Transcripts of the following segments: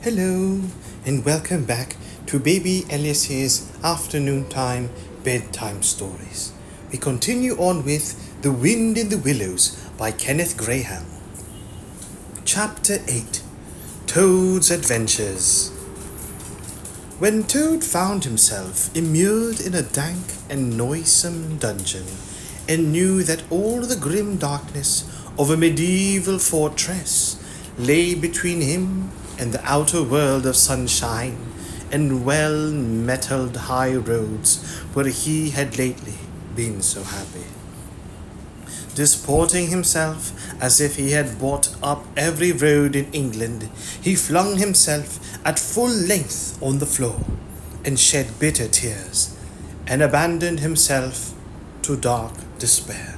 Hello, and welcome back to Baby Elias's afternoon time bedtime stories. We continue on with The Wind in the Willows by Kenneth Grahame. Chapter 8 Toad's Adventures. When Toad found himself immured in a dank and noisome dungeon, and knew that all the grim darkness of a medieval fortress lay between him and the outer world of sunshine and well-metalled high roads where he had lately been so happy. Disporting himself as if he had bought up every road in England, he flung himself at full length on the floor and shed bitter tears and abandoned himself to dark despair.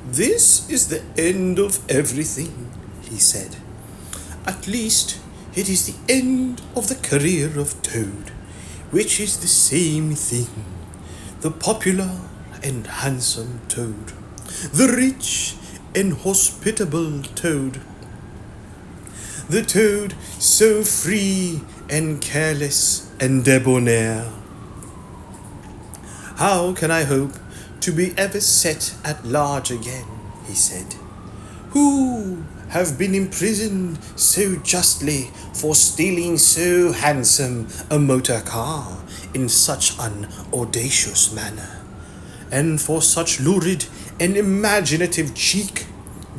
"This is the end of everything," he said. "At least it is the end of the career of Toad, which is the same thing. The popular and handsome Toad, the rich and hospitable Toad, the Toad so free and careless and debonair. How can I hope to be ever set at large again," he said, "who have been imprisoned so justly for stealing so handsome a motor car in such an audacious manner, and for such lurid and imaginative cheek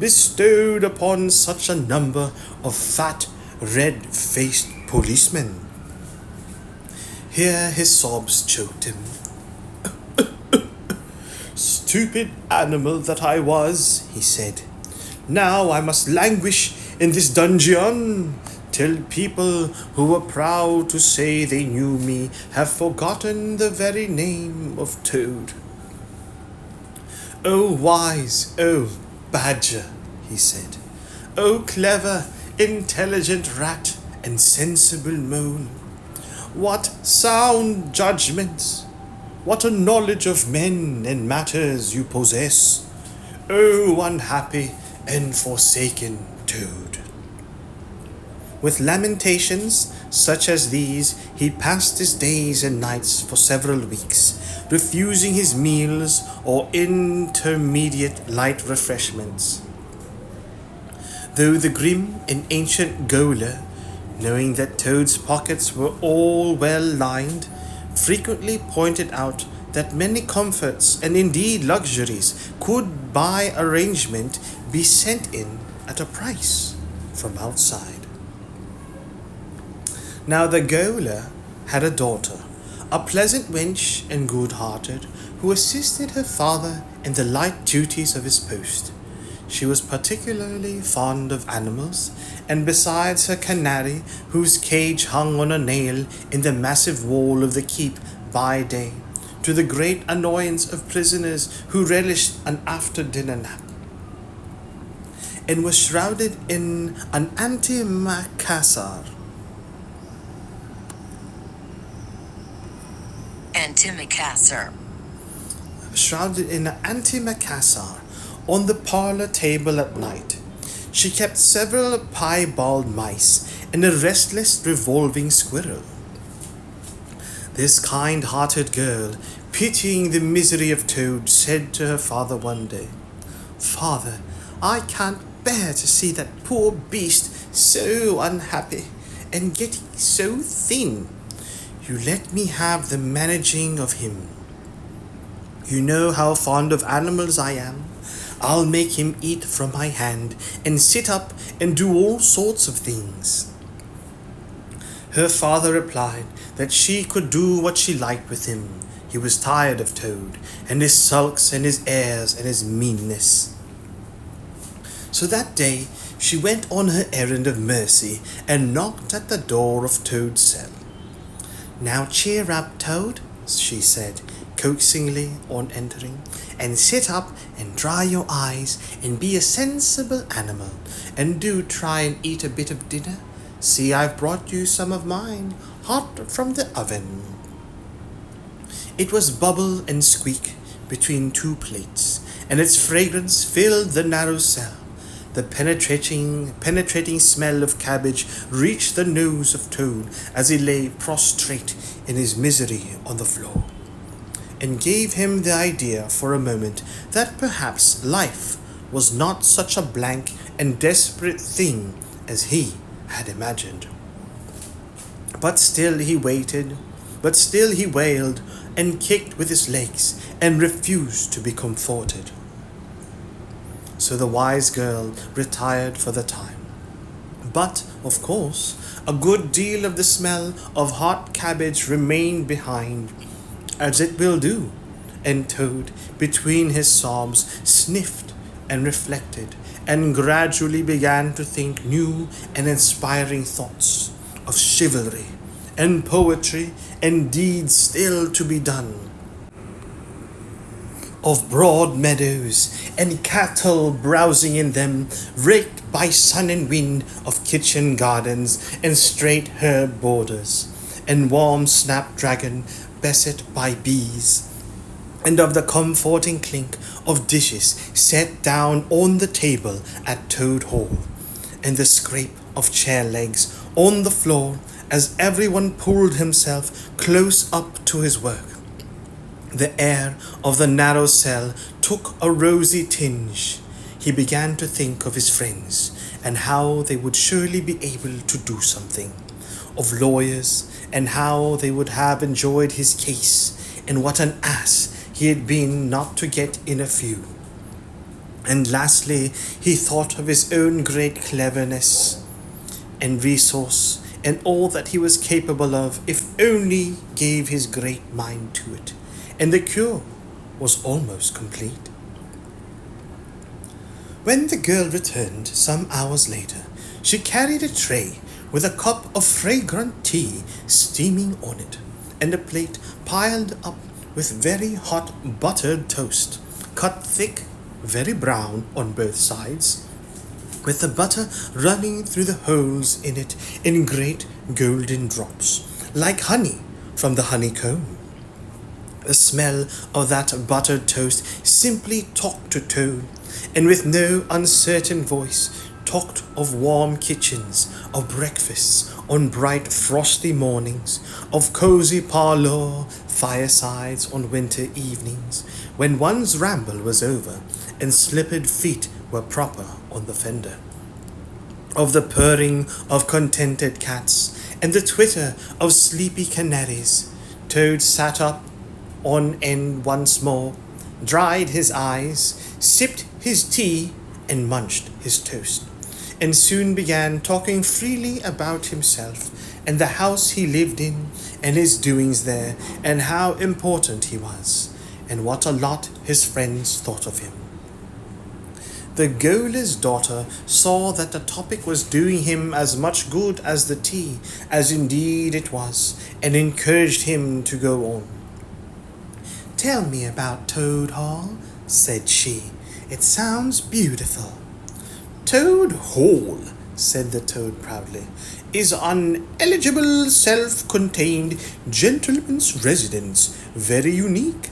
bestowed upon such a number of fat, red-faced policemen." Here his sobs choked him. "Stupid animal that I was," he said. "Now I must languish in this dungeon till people who were proud to say they knew me have forgotten the very name of Toad. Oh wise, oh badger," he said. "Oh clever, intelligent rat and sensible mole. What sound judgments, what a knowledge of men and matters you possess. Oh unhappy and forsaken Toad." With lamentations such as these, he passed his days and nights for several weeks, refusing his meals or intermediate light refreshments. Though the grim and ancient gaoler, knowing that Toad's pockets were all well lined, frequently pointed out that many comforts and indeed luxuries could by arrangement be sent in at a price from outside. Now the gaoler had a daughter, a pleasant wench and good-hearted, who assisted her father in the light duties of his post. She was particularly fond of animals, and besides her canary, whose cage hung on a nail in the massive wall of the keep by day, to the great annoyance of prisoners who relished an after-dinner nap, and was shrouded in an antimacassar. Shrouded in an antimacassar on the parlor table at night. She kept several piebald mice and a restless revolving squirrel. This kind-hearted girl, pitying the misery of Toad, said to her father one day, "Father, I can't bear to see that poor beast so unhappy and getting so thin. You let me have the managing of him. You know how fond of animals I am. I'll make him eat from my hand and sit up and do all sorts of things." Her father replied that she could do what she liked with him. He was tired of Toad and his sulks and his airs and his meanness. So that day she went on her errand of mercy and knocked at the door of Toad's cell. "Now cheer up, Toad," she said coaxingly on entering, "and sit up and dry your eyes and be a sensible animal, and do try and eat a bit of dinner. See, I've brought you some of mine, hot from the oven." It was bubble and squeak between two plates, and its fragrance filled the narrow cell. The penetrating smell of cabbage reached the nose of Toad as he lay prostrate in his misery on the floor, and gave him the idea for a moment that perhaps life was not such a blank and desperate thing as he had imagined. But still he wailed and kicked with his legs and refused to be comforted. So the wise girl retired for the time. But, of course, a good deal of the smell of hot cabbage remained behind, as it will do, and Toad, between his sobs, sniffed and reflected, and gradually began to think new and inspiring thoughts of chivalry and poetry and deeds still to be done, of broad meadows and cattle browsing in them, raked by sun and wind, of kitchen gardens and straight herb borders, and warm snapdragon beset by bees, and of the comforting clink of dishes set down on the table at Toad Hall, and the scrape of chair legs on the floor as everyone pulled himself close up to his work. The air of the narrow cell took a rosy tinge. He began to think of his friends and how they would surely be able to do something, of lawyers and how they would have enjoyed his case, and what an ass he had been not to get in a few. And lastly, he thought of his own great cleverness and resource and all that he was capable of if only gave his great mind to it. And the cure was almost complete. When the girl returned some hours later, she carried a tray with a cup of fragrant tea steaming on it, and a plate piled up with very hot buttered toast, cut thick, very brown on both sides, with the butter running through the holes in it in great golden drops, like honey from the honeycomb. The smell of that buttered toast simply talked to Toad, and with no uncertain voice talked of warm kitchens, of breakfasts on bright frosty mornings, of cozy parlour firesides on winter evenings, when one's ramble was over and slippered feet were proper on the fender, of the purring of contented cats and the twitter of sleepy canaries. Toad sat up on end once more, dried his eyes, sipped his tea, and munched his toast, and soon began talking freely about himself and the house he lived in and his doings there, and how important he was, and what a lot his friends thought of him. The gaoler's daughter saw that the topic was doing him as much good as the tea, as indeed it was, and encouraged him to go on. "Tell me about Toad Hall," said she. "It sounds beautiful." "Toad Hall," said the Toad proudly, "is an eligible, self-contained gentleman's residence, very unique,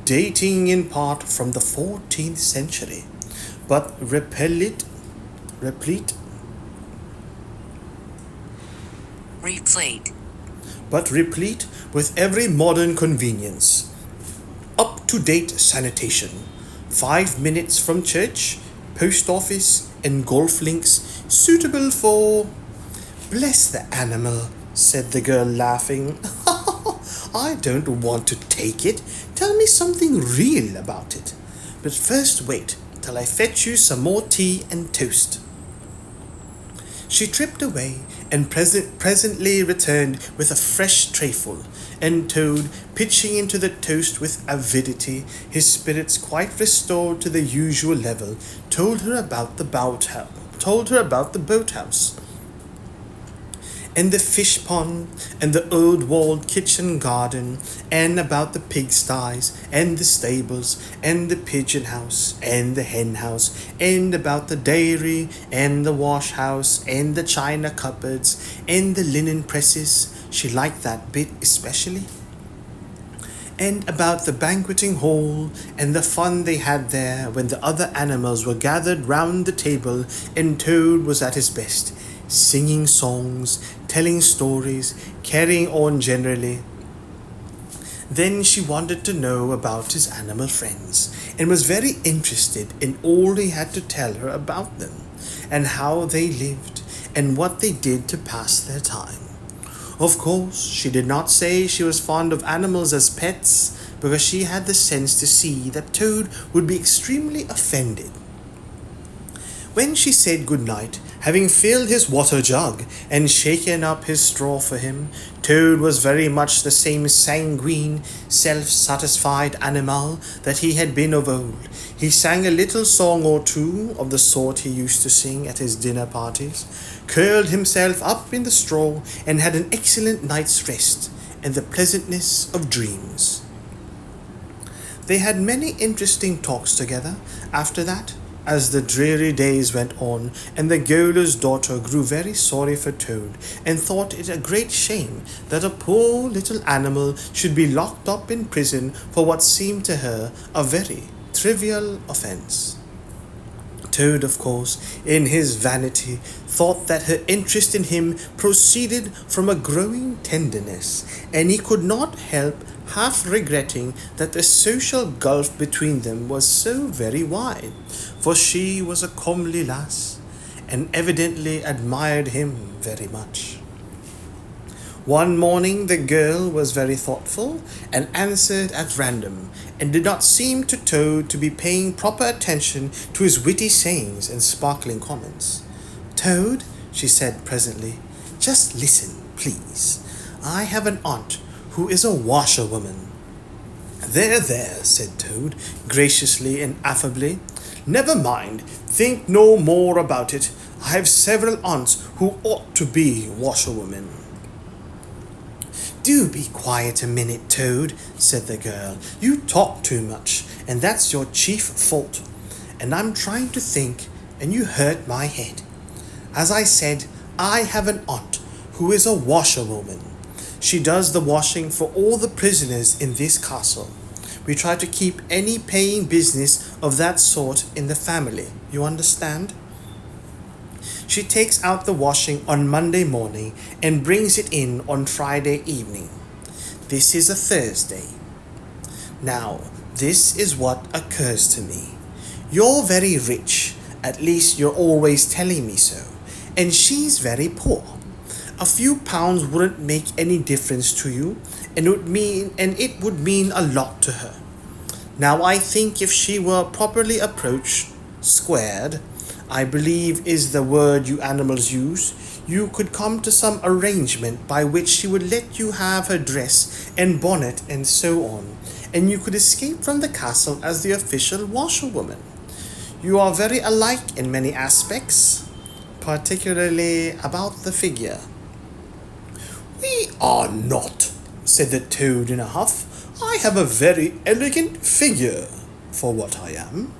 dating in part from the 14th century, but replete with every modern convenience. Up-to-date sanitation, 5 minutes from church, post office, and golf links, suitable for—" "Bless the animal," said the girl, laughing. "I don't want to take it. Tell me something real about it. But first wait till I fetch you some more tea and toast." She tripped away and presently returned with a fresh trayful, and Toad, pitching into the toast with avidity, his spirits quite restored to the usual level, told her about the boathouse, and the fish pond, and the old walled kitchen garden, and about the pigsties, and the stables, and the pigeon house, and the hen house, and about the dairy, and the wash house, and the china cupboards, and the linen presses. She liked that bit especially. and about the banqueting hall and the fun they had there when the other animals were gathered round the table and Toad was at his best, singing songs, telling stories, carrying on generally. Then she wanted to know about his animal friends and was very interested in all he had to tell her about them and how they lived and what they did to pass their time. Of course, she did not say she was fond of animals as pets because she had the sense to see that Toad would be extremely offended. When she said good night, having filled his water jug and shaken up his straw for him, Toad was very much the same sanguine, self-satisfied animal that he had been of old. He sang a little song or two of the sort he used to sing at his dinner parties, curled himself up in the straw, and had an excellent night's rest and the pleasantness of dreams. They had many interesting talks together after that, as the dreary days went on, and the gaoler's daughter grew very sorry for Toad, and thought it a great shame that a poor little animal should be locked up in prison for what seemed to her a very trivial offence. Toad, of course, in his vanity, thought that her interest in him proceeded from a growing tenderness, and he could not help half regretting that the social gulf between them was so very wide, for she was a comely lass, and evidently admired him very much. One morning the girl was very thoughtful, and answered at random, and did not seem to Toad to be paying proper attention to his witty sayings and sparkling comments. "Toad," she said presently, "just listen, please. I have an aunt who is a washerwoman." "There, there," said Toad, graciously and affably. "Never mind, think no more about it. I have several aunts who ought to be washerwomen." "Do be quiet a minute, Toad," said the girl. "You talk too much, and that's your chief fault. And I'm trying to think, and you hurt my head. As I said, I have an aunt who is a washerwoman. She does the washing for all the prisoners in this castle. We try to keep any paying business of that sort in the family, you understand? She takes out the washing on Monday morning and brings it in on Friday evening. This is a Thursday. Now, this is what occurs to me. You're very rich, at least you're always telling me so, and she's very poor. A few pounds wouldn't make any difference to you, and it would mean a lot to her. Now I think if she were properly approached, squared, I believe is the word you animals use, you could come to some arrangement by which she would let you have her dress and bonnet and so on, and you could escape from the castle as the official washerwoman. You are very alike in many aspects, particularly about the figure." "We are not," said the Toad in a huff. "I have a very elegant figure for what I am."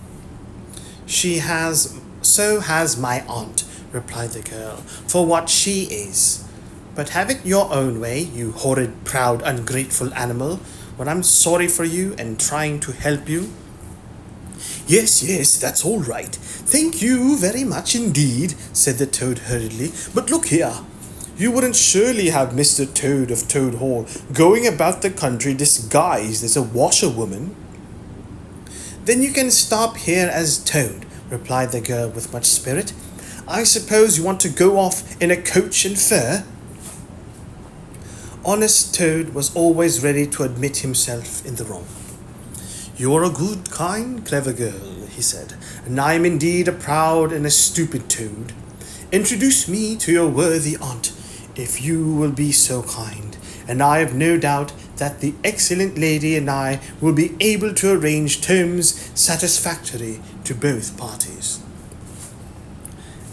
So has my aunt," replied the girl, "for what she is. But have it your own way, you horrid, proud, ungrateful animal, when I'm sorry for you and trying to help you." Yes, that's all right. Thank you very much indeed," said the Toad hurriedly. "But look here. You wouldn't surely have Mr. Toad of Toad Hall going about the country disguised as a washerwoman?" "Then you can stop here as Toad," replied the girl with much spirit. "I suppose you want to go off in a coach and four?" Honest Toad was always ready to admit himself in the wrong. "You're a good, kind, clever girl," he said, "and I am indeed a proud and a stupid Toad. Introduce me to your worthy aunt, if you will be so kind, and I have no doubt that the excellent lady and I will be able to arrange terms satisfactory to both parties."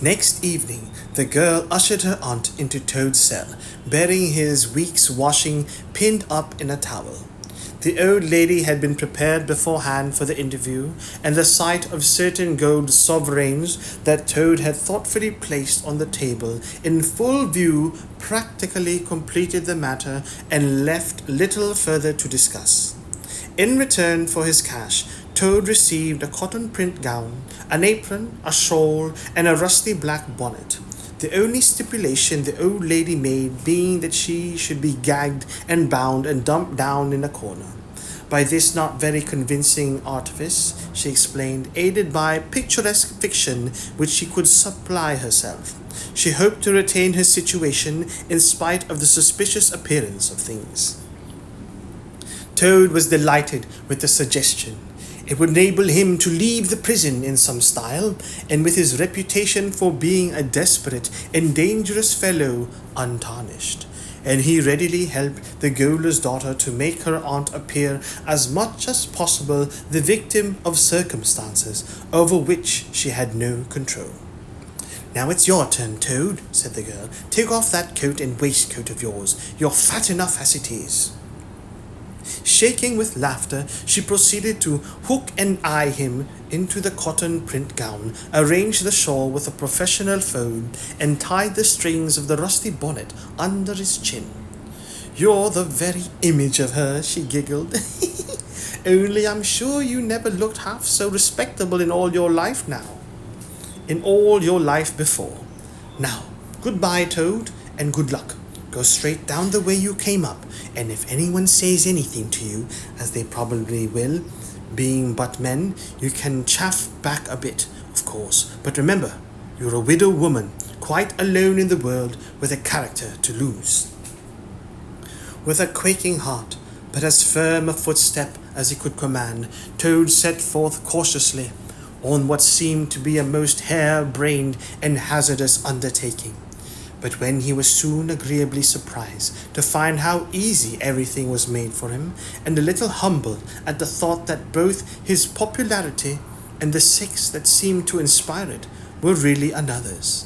Next evening, the girl ushered her aunt into Toad's cell, bearing his week's washing pinned up in a towel. The old lady had been prepared beforehand for the interview, and the sight of certain gold sovereigns that Toad had thoughtfully placed on the table in full view practically completed the matter and left little further to discuss. In return for his cash, Toad received a cotton print gown, an apron, a shawl, and a rusty black bonnet. The only stipulation the old lady made being that she should be gagged and bound and dumped down in a corner. By this not very convincing artifice, she explained, aided by picturesque fiction which she could supply herself, she hoped to retain her situation in spite of the suspicious appearance of things. Toad was delighted with the suggestion. It would enable him to leave the prison in some style, and with his reputation for being a desperate and dangerous fellow untarnished. And he readily helped the gaoler's daughter to make her aunt appear as much as possible the victim of circumstances over which she had no control. "Now it's your turn, Toad," said the girl. "Take off that coat and waistcoat of yours. You're fat enough as it is." Shaking with laughter, she proceeded to hook and eye him into the cotton print gown, arranged the shawl with a professional fold, and tied the strings of the rusty bonnet under his chin. "You're the very image of her," she giggled. "Only I'm sure you never looked half so respectable in all your life before. Now, goodbye, Toad, and good luck. Go straight down the way you came up, and if anyone says anything to you, as they probably will, being but men, you can chaff back a bit, of course. But remember, you're a widow woman, quite alone in the world, with a character to lose." With a quaking heart, but as firm a footstep as he could command, Toad set forth cautiously on what seemed to be a most hare-brained and hazardous undertaking. But when he was soon agreeably surprised to find how easy everything was made for him, and a little humbled at the thought that both his popularity and the sex that seemed to inspire it were really another's.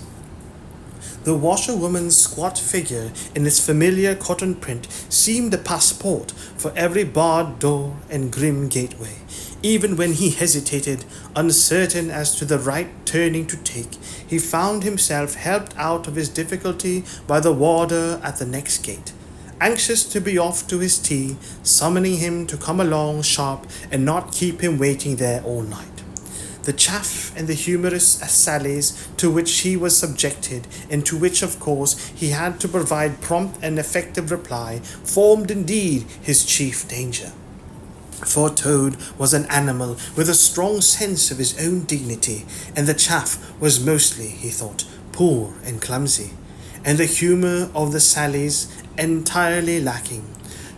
The washerwoman's squat figure in its familiar cotton print seemed a passport for every barred door and grim gateway. Even when he hesitated, uncertain as to the right turning to take, he found himself helped out of his difficulty by the warder at the next gate, anxious to be off to his tea, summoning him to come along sharp and not keep him waiting there all night. The chaff and the humorous sallies to which he was subjected, and to which, of course, he had to provide prompt and effective reply, formed indeed his chief danger. For Toad was an animal with a strong sense of his own dignity, and the chaff was mostly, he thought, poor and clumsy, and the humour of the sallies entirely lacking.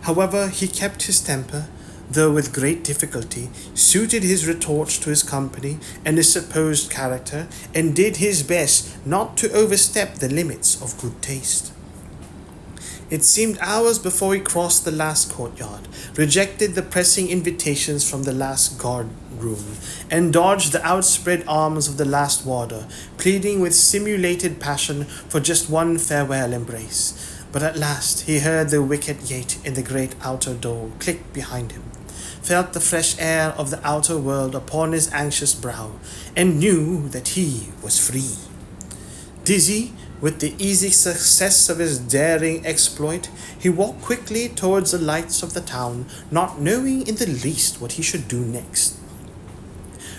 However, he kept his temper, though with great difficulty, suited his retorts to his company and his supposed character, and did his best not to overstep the limits of good taste. It seemed hours before he crossed the last courtyard, rejected the pressing invitations from the last guard-room, and dodged the outspread arms of the last warder, pleading with simulated passion for just one farewell embrace. But at last he heard the wicket gate in the great outer door click behind him, felt the fresh air of the outer world upon his anxious brow, and knew that he was free. Dizzy with the easy success of his daring exploit, he walked quickly towards the lights of the town, not knowing in the least what he should do next.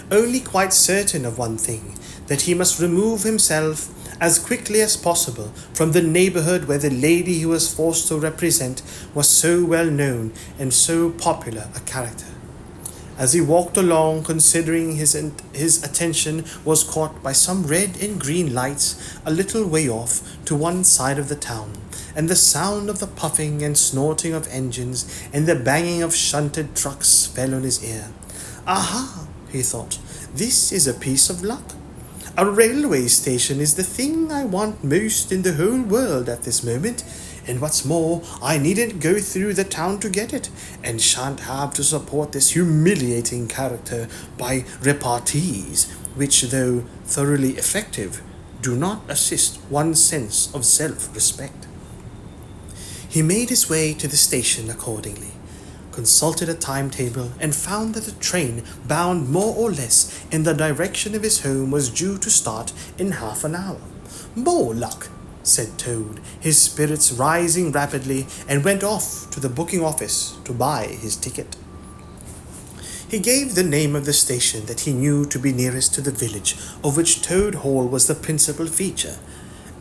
Only quite certain of one thing, that he must remove himself as quickly as possible from the neighbourhood where the lady he was forced to represent was so well known and so popular a character. As he walked along, considering, his attention was caught by some red and green lights a little way off to one side of the town, and the sound of the puffing and snorting of engines and the banging of shunted trucks fell on his ear. "Aha," he thought, "this is a piece of luck. A railway station is the thing I want most in the whole world at this moment. And what's more, I needn't go through the town to get it, and shan't have to support this humiliating character by repartees, which, though thoroughly effective, do not assist one's sense of self-respect." He made his way to the station accordingly, consulted a timetable, and found that a train bound more or less in the direction of his home was due to start in half an hour. "More luck," said Toad, his spirits rising rapidly, and went off to the booking office to buy his ticket. He gave the name of the station that he knew to be nearest to the village, of which Toad Hall was the principal feature,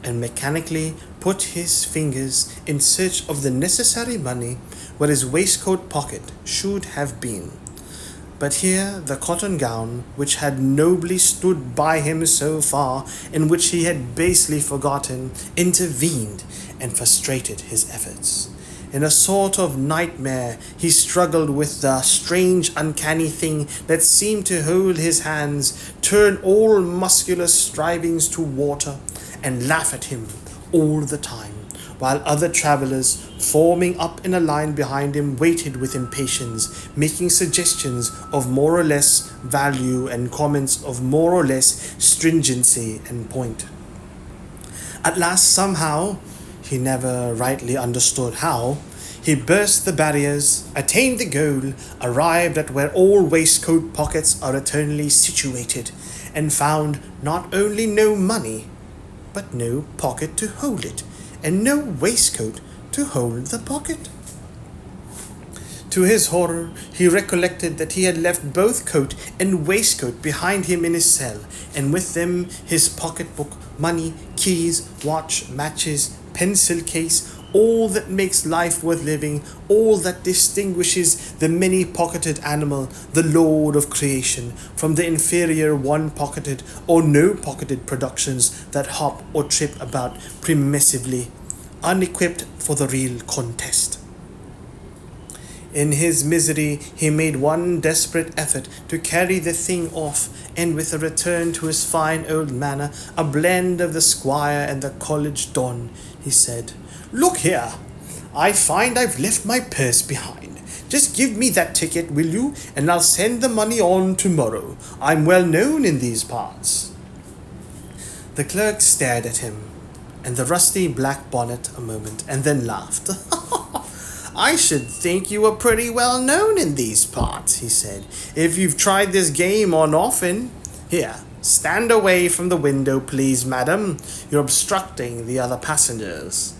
and mechanically put his fingers in search of the necessary money where his waistcoat pocket should have been. But here the cotton gown, which had nobly stood by him so far, and which he had basely forgotten, intervened and frustrated his efforts. In a sort of nightmare, he struggled with the strange, uncanny thing that seemed to hold his hands, turn all muscular strivings to water, and laugh at him all the time, while other travellers, forming up in a line behind him, waited with impatience, making suggestions of more or less value and comments of more or less stringency and point. At last, somehow, he never rightly understood how, he burst the barriers, attained the goal, arrived at where all waistcoat pockets are eternally situated, and found not only no money, but no pocket to hold it, and no waistcoat to hold the pocket. To his horror, he recollected that he had left both coat and waistcoat behind him in his cell, and with them his pocketbook, money, keys, watch, matches, pencil case, all that makes life worth living, all that distinguishes the many-pocketed animal, the lord of creation, from the inferior one-pocketed or no-pocketed productions that hop or trip about permissively, unequipped for the real contest. In his misery, he made one desperate effort to carry the thing off, and with a return to his fine old manner, a blend of the squire and the college don, he said, "Look here, I find I've left my purse behind. Just give me that ticket, will you, and I'll send the money on tomorrow. I'm well known in these parts." The clerk stared at him and the rusty black bonnet a moment, and then laughed. "I should think you were pretty well known in these parts," he said, "if you've tried this game on often. Here, stand away from the window, please, madam. You're obstructing the other passengers."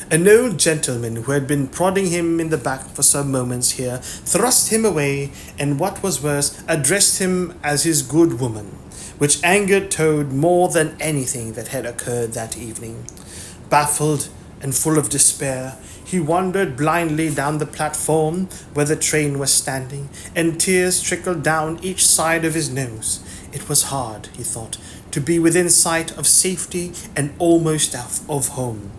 An old gentleman who had been prodding him in the back for some moments here thrust him away, and what was worse, addressed him as his good woman, which angered Toad more than anything that had occurred that evening. Baffled and full of despair, he wandered blindly down the platform where the train was standing, and tears trickled down each side of his nose. It was hard, he thought, to be within sight of safety and almost of home,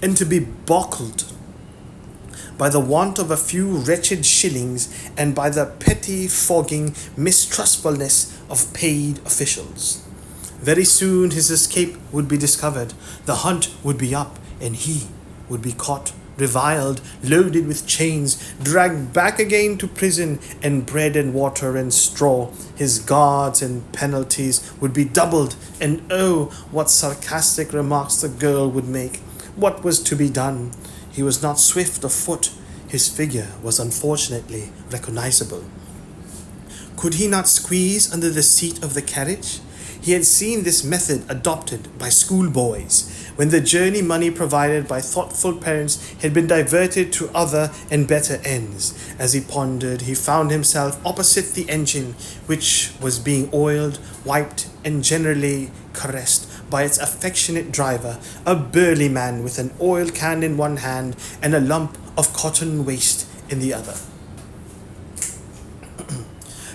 and to be balked by the want of a few wretched shillings and by the petty-fogging mistrustfulness of paid officials. Very soon his escape would be discovered, the hunt would be up, and he would be caught, reviled, loaded with chains, dragged back again to prison, and bread and water and straw. His guards and penalties would be doubled, and oh, what sarcastic remarks the girl would make. What was to be done? He was not swift of foot. His figure was unfortunately recognizable. Could he not squeeze under the seat of the carriage? He had seen this method adopted by schoolboys, when the journey money provided by thoughtful parents had been diverted to other and better ends. As he pondered, he found himself opposite the engine, which was being oiled, wiped, and generally caressed by its affectionate driver, a burly man with an oil can in one hand and a lump of cotton waste in the other.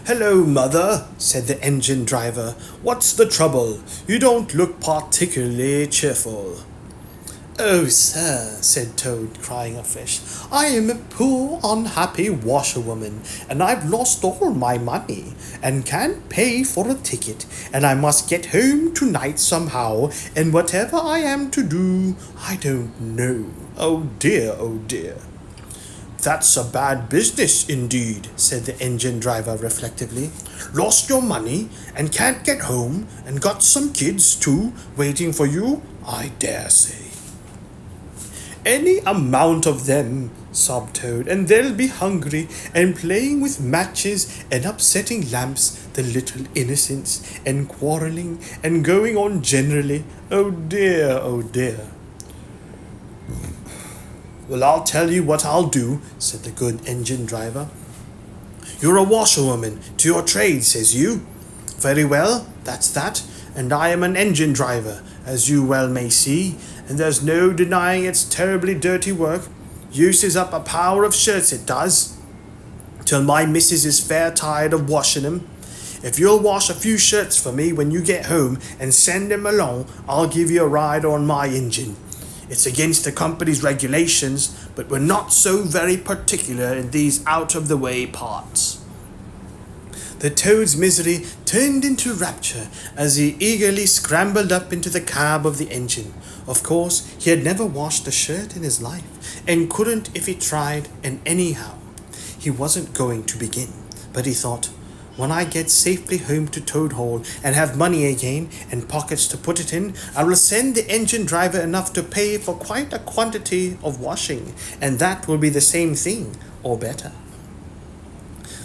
"Hello, mother," said the engine driver. "What's the trouble? You don't look particularly cheerful." "Oh, sir," said Toad, crying afresh, "I am a poor, unhappy washerwoman, and I've lost all my money, and can't pay for a ticket, and I must get home tonight somehow, and whatever I am to do, I don't know. Oh dear, oh dear." "That's a bad business indeed," said the engine driver reflectively. "Lost your money, and can't get home, and got some kids, too, waiting for you, I dare say." "Any amount of them," sobbed Toad, "and they'll be hungry, and playing with matches, and upsetting lamps, the little innocents, and quarrelling, and going on generally. Oh dear, oh dear." "Well, I'll tell you what I'll do," said the good engine driver. You're a washerwoman to your trade, says you. Very well, that's that, and I am an engine driver, as you well may see, and there's no denying it's terribly dirty work. Uses up a power of shirts, it does, till my missus is fair tired of washing 'em. If you'll wash a few shirts for me when you get home and send 'em along, I'll give you a ride on my engine. It's against the company's regulations, but we're not so very particular in these out-of-the-way parts. The toad's misery turned into rapture as he eagerly scrambled up into the cab of the engine. Of course, he had never washed a shirt in his life, and couldn't if he tried, and anyhow, he wasn't going to begin. But he thought, when I get safely home to Toad Hall and have money again and pockets to put it in, I will send the engine driver enough to pay for quite a quantity of washing, and that will be the same thing, or better.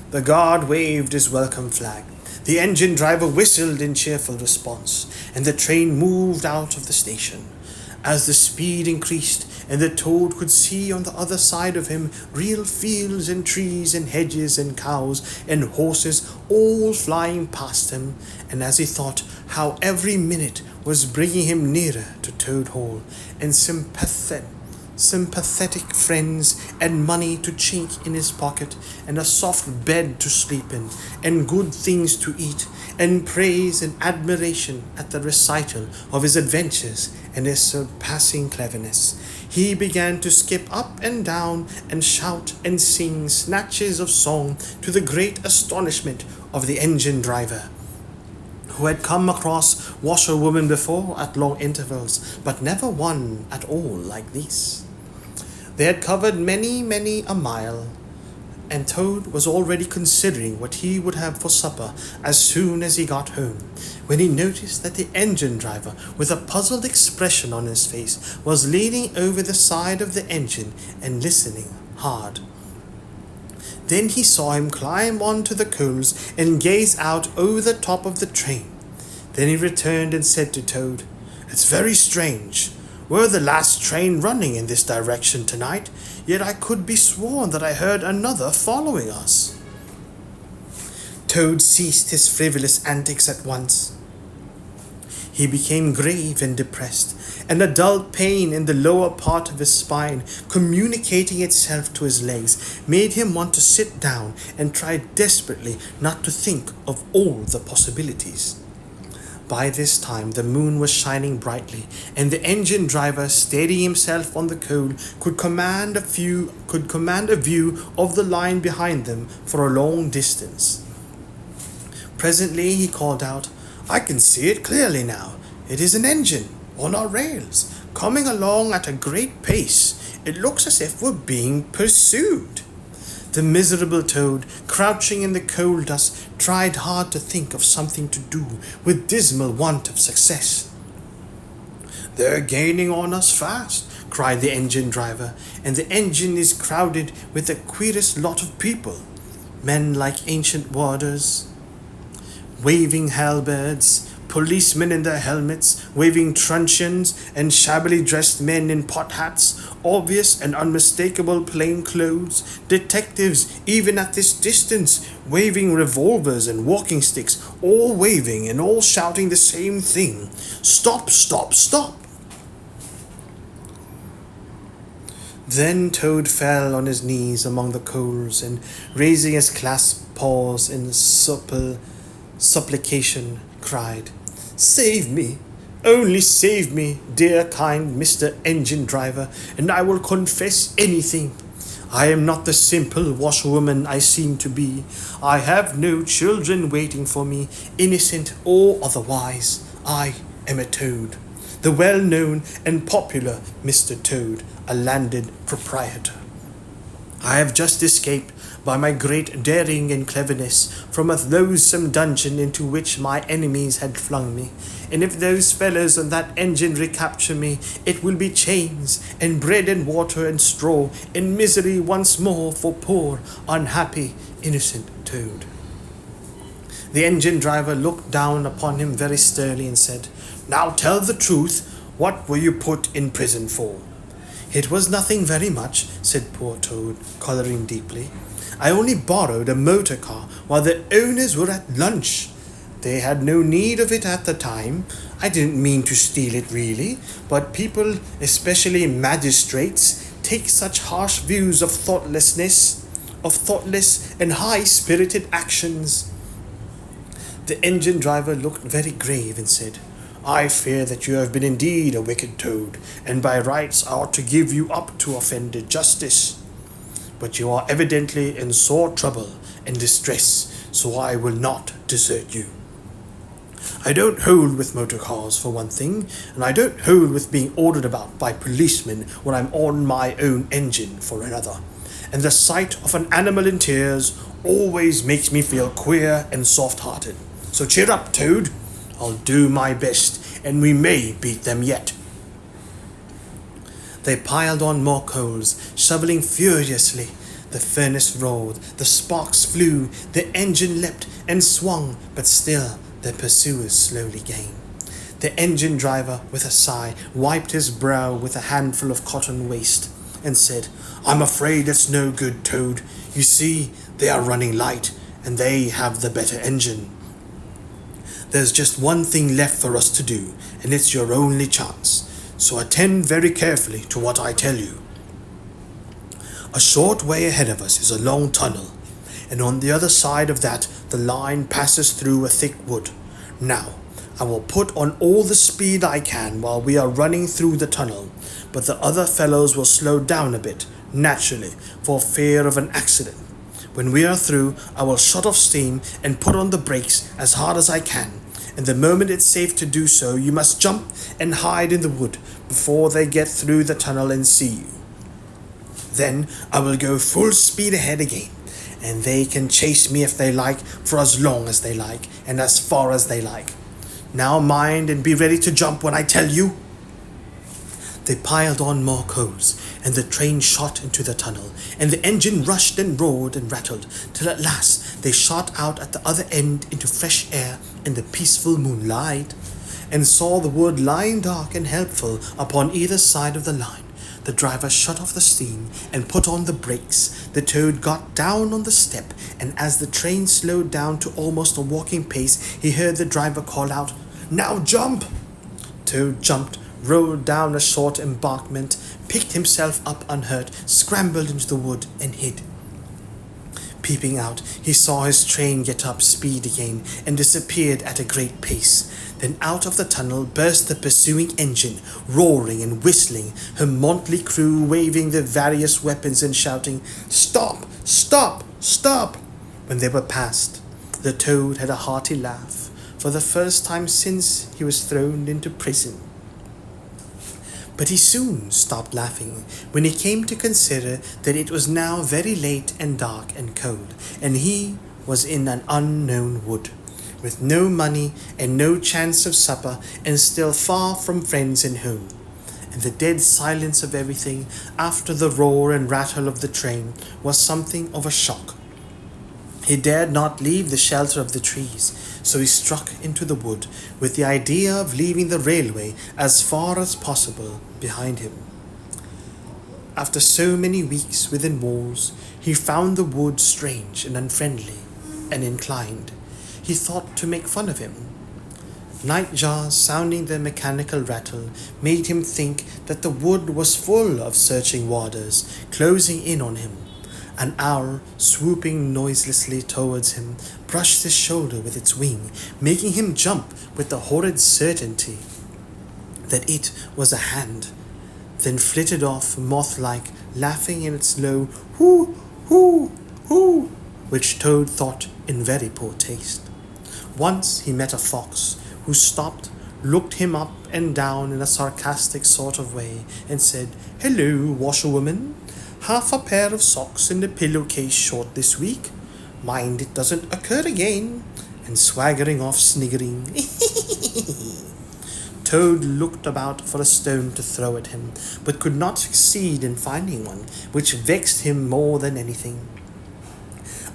The guard waved his welcome flag. The engine driver whistled in cheerful response, and the train moved out of the station. As the speed increased, and the toad could see on the other side of him real fields and trees and hedges and cows and horses all flying past him, and as he thought how every minute was bringing him nearer to Toad Hall, and sympathetic friends and money to chink in his pocket, and a soft bed to sleep in, and good things to eat, and praise and admiration at the recital of his adventures and his surpassing cleverness, he began to skip up and down and shout and sing snatches of song to the great astonishment of the engine driver, who had come across washerwomen before at long intervals, but never one at all like this. They had covered many a mile, and Toad was already considering what he would have for supper as soon as he got home, when he noticed that the engine driver, with a puzzled expression on his face, was leaning over the side of the engine and listening hard. Then he saw him climb onto the coals and gaze out over the top of the train. Then he returned and said to Toad, "It's very strange. We're the last train running in this direction tonight, yet I could be sworn that I heard another following us." Toad ceased his frivolous antics at once. He became grave and depressed, and a dull pain in the lower part of his spine, communicating itself to his legs, made him want to sit down and try desperately not to think of all the possibilities. By this time the moon was shining brightly, and the engine driver, steadying himself on the coal, could command a view of the line behind them for a long distance. Presently he called out, "I can see it clearly now. It is an engine, on our rails, coming along at a great pace. It looks as if we're being pursued." The miserable Toad, crouching in the coal dust, tried hard to think of something to do, with dismal want of success. "They're gaining on us fast," cried the engine driver, "and the engine is crowded with the queerest lot of people. Men like ancient warders, waving halberds, policemen in their helmets, waving truncheons, and shabbily dressed men in pot hats, obvious and unmistakable plain clothes, detectives even at this distance, waving revolvers and walking sticks, all waving and all shouting the same thing. Stop, stop, stop!" Then Toad fell on his knees among the coals, and raising his clasped paws in supplication, cried, "Save me, only save me, dear kind Mr. Engine Driver, and I will confess anything. I am not the simple washerwoman I seem to be. I have no children waiting for me, innocent or otherwise. I am a toad, the well-known and popular Mr. Toad, a landed proprietor. I have just escaped by my great daring and cleverness from a loathsome dungeon into which my enemies had flung me, and if those fellows on that engine recapture me, it will be chains and bread and water and straw and misery once more for poor, unhappy, innocent Toad." The engine driver looked down upon him very sternly and said, "Now tell the truth, what were you put in prison for?" "It was nothing very much," said poor Toad, colouring deeply. I only borrowed a motor car while the owners were at lunch. They had no need of it at the time. I didn't mean to steal it really, but people, especially magistrates, take such harsh views of thoughtless and high-spirited actions. The engine driver looked very grave and said, I fear that you have been indeed a wicked toad, and by rights I ought to give you up to offended justice. But you are evidently in sore trouble and distress, so I will not desert you. I don't hold with motor cars for one thing, and I don't hold with being ordered about by policemen when I'm on my own engine for another. And the sight of an animal in tears always makes me feel queer and soft-hearted. So cheer up, Toad. I'll do my best, and we may beat them yet. They piled on more coals, shoveling furiously. The furnace roared, the sparks flew, the engine leapt and swung, but still their pursuers slowly gained. The engine driver, with a sigh, wiped his brow with a handful of cotton waste and said, I'm afraid it's no good, Toad. You see, they are running light, and they have the better engine. There's just one thing left for us to do, and it's your only chance. So attend very carefully to what I tell you. A short way ahead of us is a long tunnel, and on the other side of that the line passes through a thick wood. Now, I will put on all the speed I can while we are running through the tunnel, but the other fellows will slow down a bit, naturally, for fear of an accident. When we are through, I will shut off steam and put on the brakes as hard as I can, and the moment it's safe to do so, you must jump and hide in the wood before they get through the tunnel and see you. Then I will go full speed ahead again, and they can chase me if they like for as long as they like and as far as they like. Now mind and be ready to jump when I tell you. They piled on more coals, and the train shot into the tunnel, and the engine rushed and roared and rattled, till at last they shot out at the other end into fresh air and the peaceful moonlight, and saw the wood lying dark and helpful upon either side of the line. The driver shut off the steam and put on the brakes. The Toad got down on the step, and as the train slowed down to almost a walking pace, he heard the driver call out, Now jump! Toad jumped, rolled down a short embankment, picked himself up unhurt, scrambled into the wood, and hid. Peeping out, he saw his train get up speed again and disappeared at a great pace. Then out of the tunnel burst the pursuing engine, roaring and whistling, her motley crew waving their various weapons and shouting, Stop! Stop! Stop! When they were past, the Toad had a hearty laugh, for the first time since he was thrown into prison. But he soon stopped laughing when he came to consider that it was now very late and dark and cold, and he was in an unknown wood, with no money and no chance of supper, and still far from friends and home. And the dead silence of everything, after the roar and rattle of the train, was something of a shock. He dared not leave the shelter of the trees, so he struck into the wood with the idea of leaving the railway as far as possible behind him. After so many weeks within walls, he found the wood strange and unfriendly and inclined. He thought to make fun of him. Night jars sounding their mechanical rattle made him think that the wood was full of searching warders closing in on him. An owl, swooping noiselessly towards him, brushed his shoulder with its wing, making him jump with the horrid certainty that it was a hand, then flitted off moth-like, laughing in its low hoo, hoo, hoo, which Toad thought in very poor taste. Once he met a fox, who stopped, looked him up and down in a sarcastic sort of way, and said, Hello, washerwoman. Half a pair of socks in the pillowcase short this week. Mind it doesn't occur again. And swaggering off sniggering. Toad looked about for a stone to throw at him, but could not succeed in finding one, which vexed him more than anything.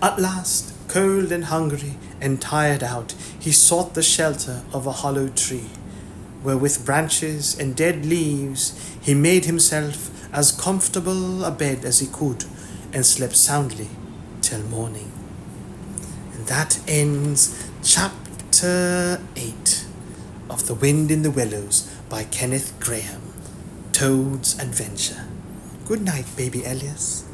At last, cold and hungry and tired out, he sought the shelter of a hollow tree, where with branches and dead leaves he made himself as comfortable a bed as he could, and slept soundly till until morning. And that ends chapter 8 of The Wind in the Willows by Kenneth Grahame, Toad's Adventure. Good night, baby Elias.